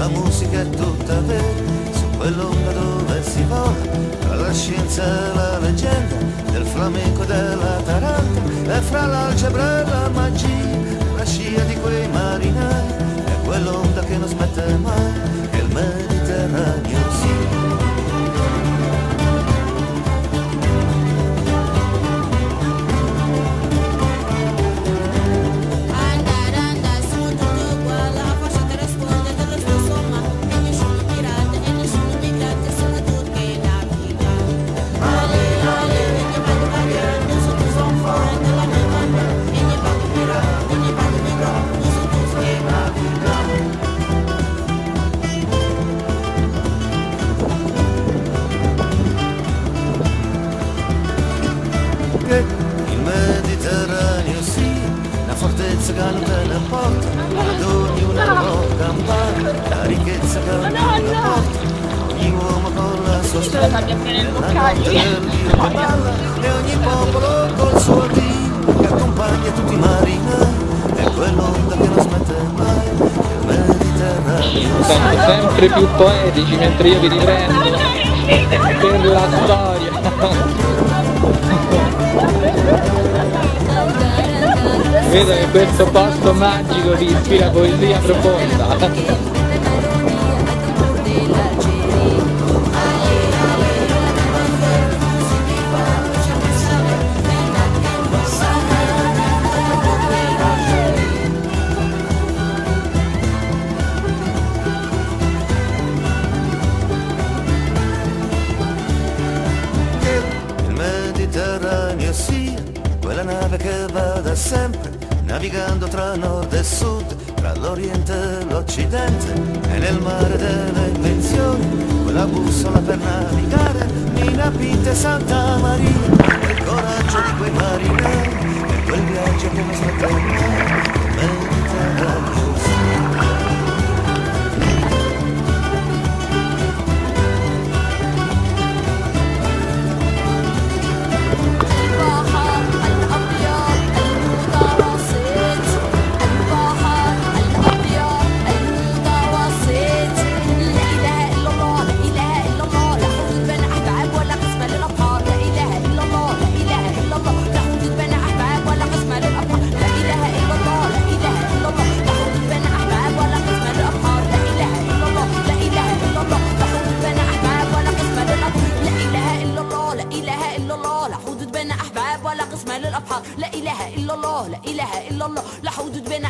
la musica è tutta vera, su quell'onda dove si vola, tra la scienza e la leggenda, del flamenco e della taranta, e fra l'algebra e la magia, la scia di quei marinai, è quell'onda che non smette mai, è il Mediterraneo, sì. Il Mediterraneo sì, la fortezza che non te ne porta, ad ognuno può campare, la ricchezza che non te ne porta, ogni uomo con la sua storia, la notte del Dio che balla, e ogni popolo col suo Dio, che accompagna tutti i marinai, è quell'onda che non smette mai, il Mediterraneo. Sento sempre più poetici mentre io vi riprendo per la storia. Vedo che questo posto magico vi ispira poesia profonda. Il Mediterraneo sia quella nave che va da sempre, navigando tra nord e sud, tra l'oriente e l'occidente, e nel mare delle invenzioni, quella bussola per navigare, Nina Pinta e Santa Maria, il coraggio di quei marinai, e quel viaggio che non smette mai, il Mediterraneo. لا إله إلا الله لا إله إلا الله لا حدود بين